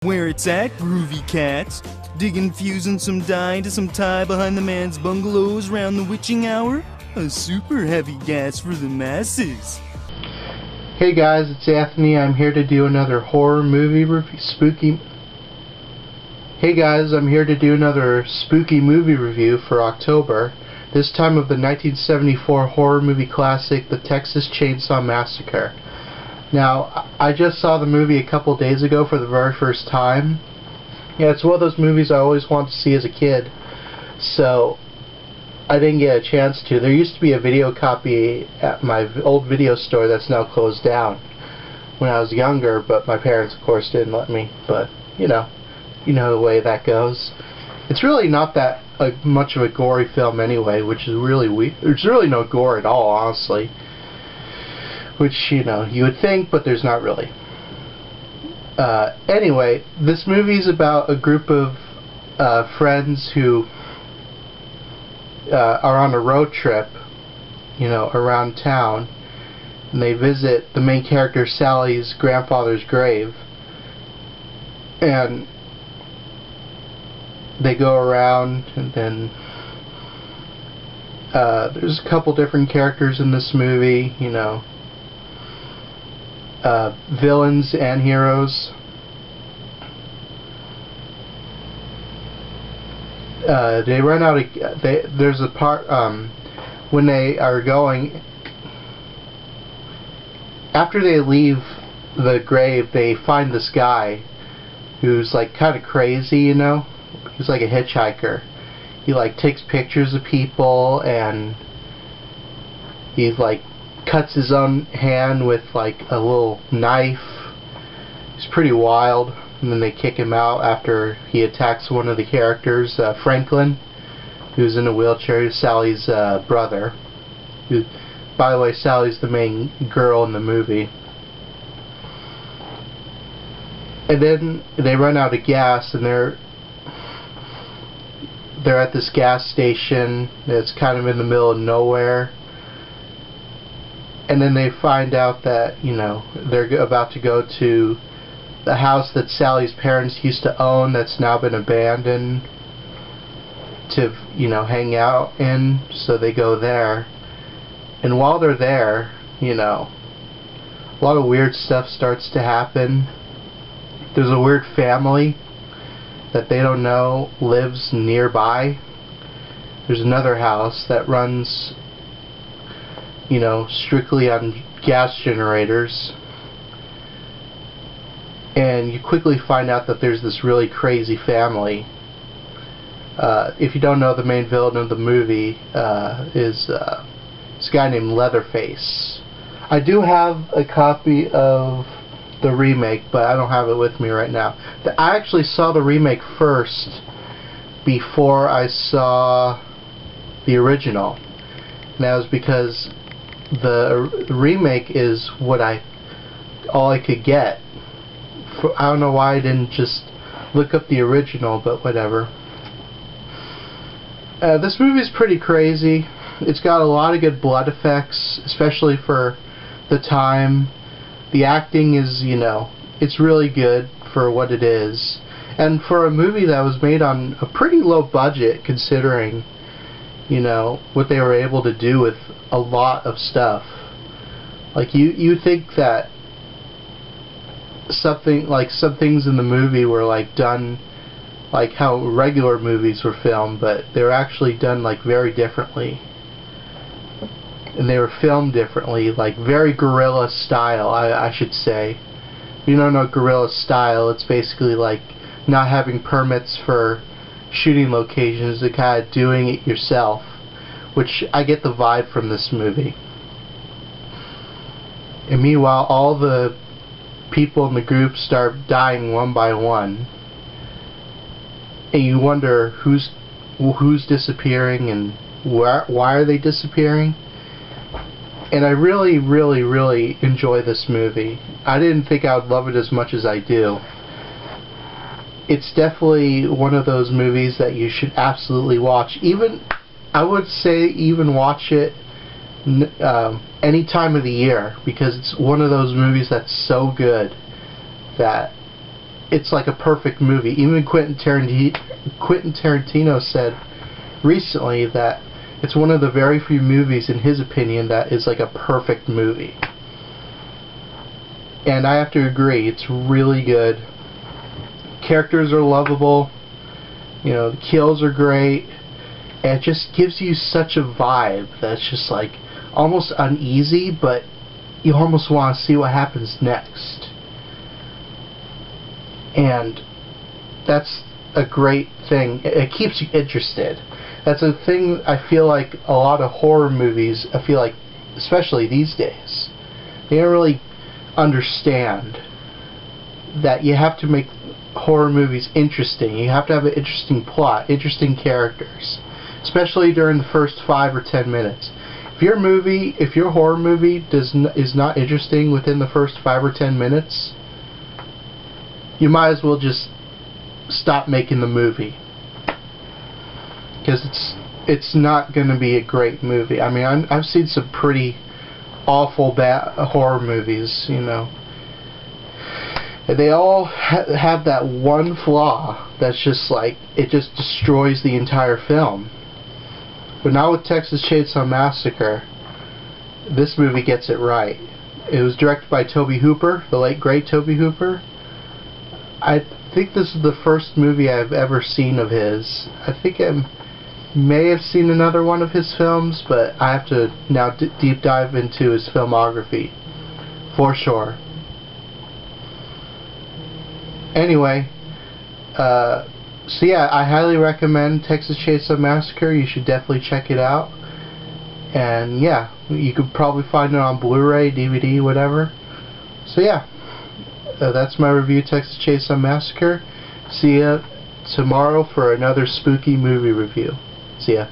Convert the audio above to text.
Where it's at, groovy cats. Digging fusing some dye to some tie behind the man's bungalows round the witching hour. A super heavy gas for the masses. Hey guys, it's Anthony. I'm here to do another horror movie review. Hey guys, I'm here to do another spooky movie review for October. This time of the 1974 horror movie classic, The Texas Chainsaw Massacre. Now, I just saw the movie a couple days ago for the very first time. Yeah, it's one of those movies I always wanted to see as a kid, so I didn't get a chance to. There used to be a video copy at my old video store that's now closed down when I was younger, but my parents, of course, didn't let me. But, you know the way that goes. It's really not that much of a gory film anyway, which is really weird. There's really no gore at all, honestly. Which, you would think, but there's not really. Anyway, this movie's about a group of friends who are on a road trip, around town, and they visit the main character Sally's grandfather's grave, and they go around, and then there's a couple different characters in this movie, villains and heroes. They run out of. There's a part when they are going. After they leave the grave, they find this guy who's like kind of crazy, He's like a hitchhiker. He like takes pictures of people, and he's like cuts his own hand with like a little knife. He's pretty wild. And then they kick him out after he attacks one of the characters, Franklin, who's in a wheelchair. He's Sally's brother. Who, by the way, Sally's the main girl in the movie. And then they run out of gas, and they're at this gas station that's kind of in the middle of nowhere. And then they find out that, they're about to go to the house that Sally's parents used to own that's now been abandoned to, hang out in. So they go there. And while they're there, a lot of weird stuff starts to happen. There's a weird family that they don't know lives nearby. There's another house that runs, strictly on gas generators. And you quickly find out that there's this really crazy family. If you don't know, the main villain of the movie is this guy named Leatherface. I do have a copy of the remake, but I don't have it with me right now. I actually saw the remake first before I saw the original. And that was because the remake is all I could get. I don't know why I didn't just look up the original, but whatever. This movie is pretty crazy. It's got a lot of good blood effects, especially for the time. The acting is, it's really good for what it is. And for a movie that was made on a pretty low budget, considering, what they were able to do with a lot of stuff. Like, you think that some things in the movie were like done like how regular movies were filmed, but they were actually done like very differently, and they were filmed differently, like very guerrilla style. I should say. If you don't know guerrilla style, it's basically like not having permits for shooting locations and kind of doing it yourself, which I get the vibe from this movie. And meanwhile, all the people in the group start dying one by one, and you wonder who's disappearing and why are they disappearing. And I really, really, really enjoy this movie. I didn't think I would love it as much as I do. It's definitely one of those movies that you should absolutely watch. I would say even watch it any time of the year, because it's one of those movies that's so good that it's like a perfect movie. Even Quentin Tarantino said recently that it's one of the very few movies, in his opinion, that is like a perfect movie. And I have to agree, it's really good. Characters are lovable. You know, the kills are great. And it just gives you such a vibe that's just like almost uneasy, but you almost want to see what happens next. And that's a great thing. It keeps you interested. That's a thing I feel like a lot of horror movies, I feel like, especially these days, they don't really understand that you have to make horror movies interesting. You have to have an interesting plot, interesting characters, especially during the first 5 or 10 minutes. If your horror movie is not interesting within the first 5 or 10 minutes, you might as well just stop making the movie, because it's not going to be a great movie. I mean, I've seen some pretty awful bad horror movies, you know. And they all have that one flaw that's just like, it just destroys the entire film. But now with Texas Chainsaw Massacre, this movie gets it right. It was directed by Tobe Hooper, the late great Tobe Hooper. I think this is the first movie I've ever seen of his. I think I may have seen another one of his films, but I have to now deep dive into his filmography for sure. Anyway, so yeah, I highly recommend Texas Chainsaw Massacre. You should definitely check it out. And yeah, you could probably find it on Blu-ray, DVD, whatever. So yeah, that's my review of Texas Chainsaw Massacre. See ya tomorrow for another spooky movie review. See ya.